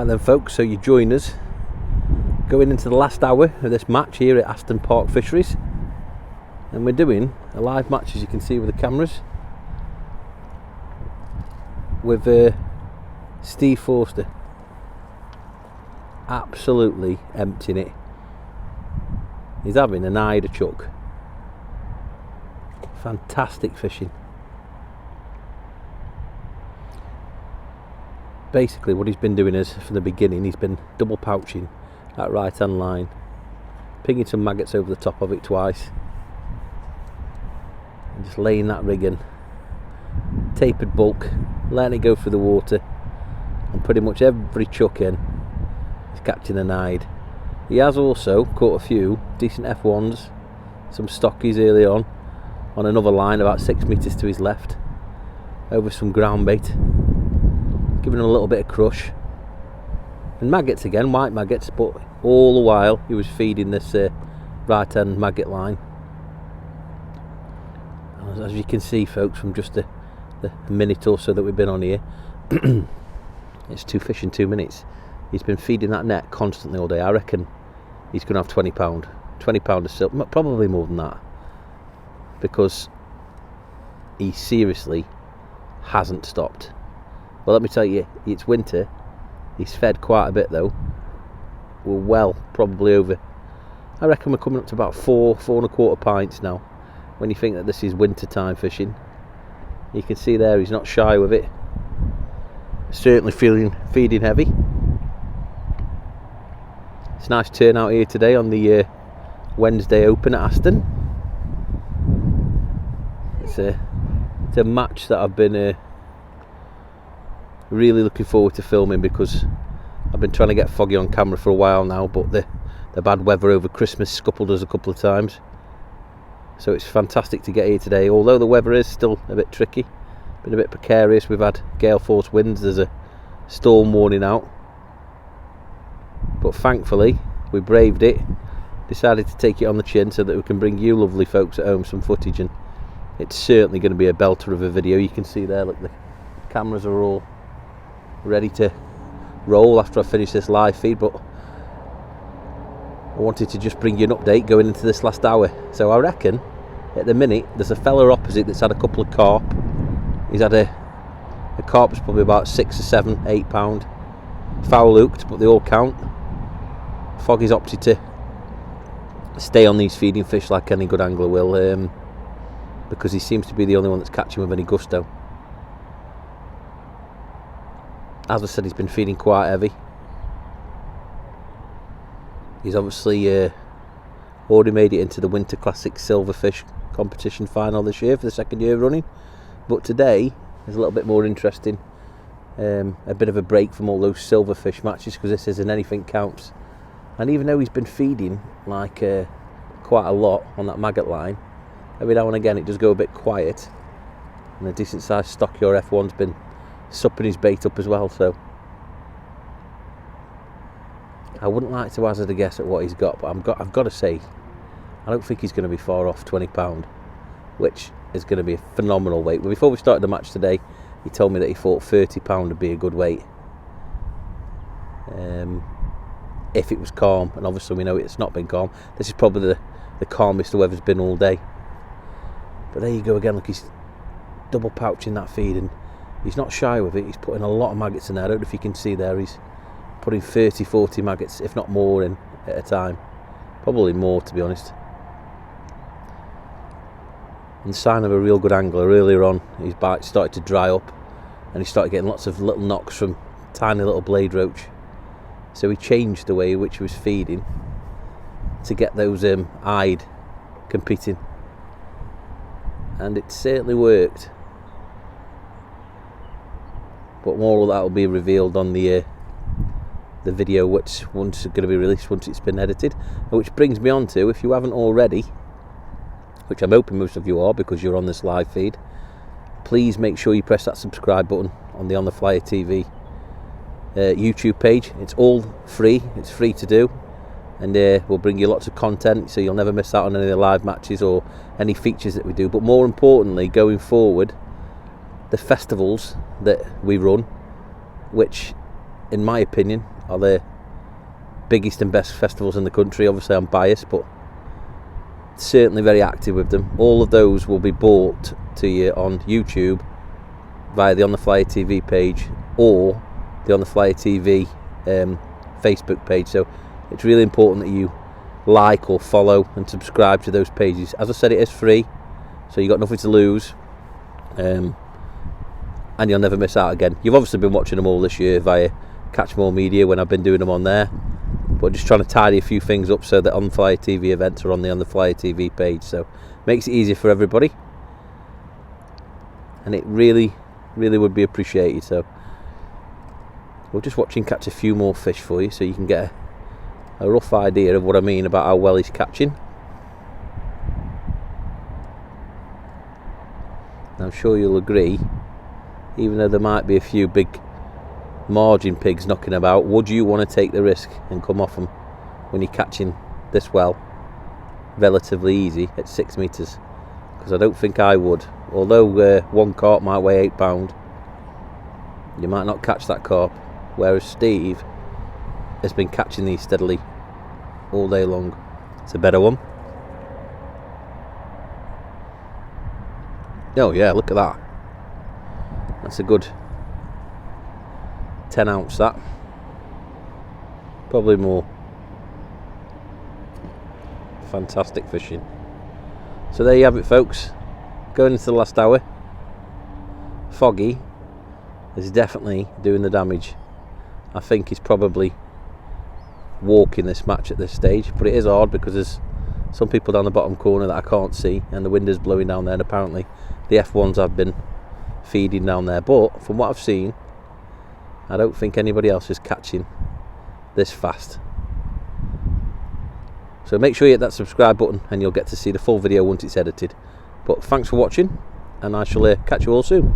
Right then folks, so you join us going into the last hour of this match here at Aston Park Fisheries, and we're doing a live match, as you can see with the cameras, with Steve Forster absolutely emptying it. He's having an eye to chuck. Fantastic fishing. Basically what he's been doing is, from the beginning, he's been double pouching that right hand line, pinging some maggots over the top of it twice, and just laying that rig in, tapered bulk, letting it go through the water, and pretty much every chuck in he's catching a nide. He has also caught a few decent F1s, some stockies early on another line about 6 metres to his left, over some ground bait, giving him a little bit of crush, and maggots again, white maggots, but all the while he was feeding this right hand maggot line. As you can see folks, from just the minute or so that we've been on here, it's 2 fish in 2 minutes. He's been feeding that net constantly all day. I reckon he's going to have £20 of silver, probably more than that, because he seriously hasn't stopped. Well, let me tell you, it's winter. He's fed quite a bit though. We're well probably over, I reckon we're coming up to about 4.25 pints now, when you think that this is winter time fishing. You can see there he's not shy with it, certainly feeding heavy. It's a nice turnout here today on the Wednesday Open at Aston. It's a match that I've been really looking forward to filming, because I've been trying to get Foggy on camera for a while now, but the bad weather over Christmas scuppered us a couple of times. So it's fantastic to get here today, although the weather is still a bit tricky, been a bit precarious. We've had gale force winds, there's a storm warning out, but thankfully we braved it, decided to take it on the chin so that we can bring you lovely folks at home some footage, and it's certainly going to be a belter of a video. You can see there, look, the cameras are all ready to roll after I finish this live feed, but I wanted to just bring you an update going into this last hour. So I reckon at the minute there's a fella opposite that's had a couple of carp. He's had a carp that's probably about 6 or 7, 8 pound, foul hooked, but they all count. Foggy's opted to stay on these feeding fish like any good angler will, because he seems to be the only one that's catching with any gusto. As I said, he's been feeding quite heavy. He's obviously already made it into the Winter Classic Silverfish competition final this year for the 2nd year running. But today is a little bit more interesting. A bit of a break from all those silverfish matches, because this is an anything counts. And even though he's been feeding like quite a lot on that maggot line, every now and again it does go a bit quiet, and a decent sized stocky or F1's been supping his bait up as well. So I wouldn't like to hazard a guess at what he's got, but I've got to say, I don't think he's going to be far off £20, which is going to be a phenomenal weight. But before we started the match today, he told me that he thought £30 would be a good weight, if it was calm, and obviously we know it's not been calm. This is probably the calmest the weather's been all day. But there you go again, look, he's double pouching that feed, and he's not shy with it. He's putting a lot of maggots in there. I don't know if you can see there, he's putting 30-40 maggots, if not more, in at a time. Probably more, to be honest. And the sign of a real good angler. Earlier on, his bite started to dry up, and he started getting lots of little knocks from tiny little blade roach. So he changed the way in which he was feeding to get those eyed competing, and it certainly worked. But more of that will be revealed on the video, which once going to be released once it's been edited. Which brings me on to, if you haven't already, which I'm hoping most of you are because you're on this live feed, please make sure you press that subscribe button on the On The Flyer TV YouTube page. It's all free, it's free to do, and we'll bring you lots of content, so you'll never miss out on any of the live matches or any features that we do. But more importantly, going forward, the festivals that we run, which in my opinion, are the biggest and best festivals in the country. Obviously I'm biased, but certainly very active with them. All of those will be brought to you on YouTube via the On the Flyer TV page or the On the Flyer TV Facebook page. So it's really important that you like or follow and subscribe to those pages. As I said, it is free, so you've got nothing to lose, and you'll never miss out again. You've obviously been watching them all this year via Catch More Media when I've been doing them on there, but just trying to tidy a few things up so that On the Flyer TV events are on the On the Flyer TV page, so makes it easier for everybody, and it really would be appreciated. So we'll just watch him catch a few more fish for you so you can get a rough idea of what I mean about how well he's catching. And I'm sure you'll agree, even though there might be a few big margin pigs knocking about, would you want to take the risk and come off them when you're catching this well relatively easy at 6 metres? Because I don't think I would. Although one carp might weigh 8 pounds, you might not catch that carp, whereas Steve has been catching these steadily all day long. It's a better one. Oh yeah, look at that. That's a good 10 ounce, that. Probably more. Fantastic fishing. So there you have it, folks. Going into the last hour, Foggy is definitely doing the damage. I think he's probably walking this match at this stage, but it is hard because there's some people down the bottom corner that I can't see, and the wind is blowing down there, and apparently the F1s have been feeding down there. But from what I've seen, I don't think anybody else is catching this fast. So make sure you hit that subscribe button and you'll get to see the full video once it's edited. But thanks for watching, and I shall catch you all soon.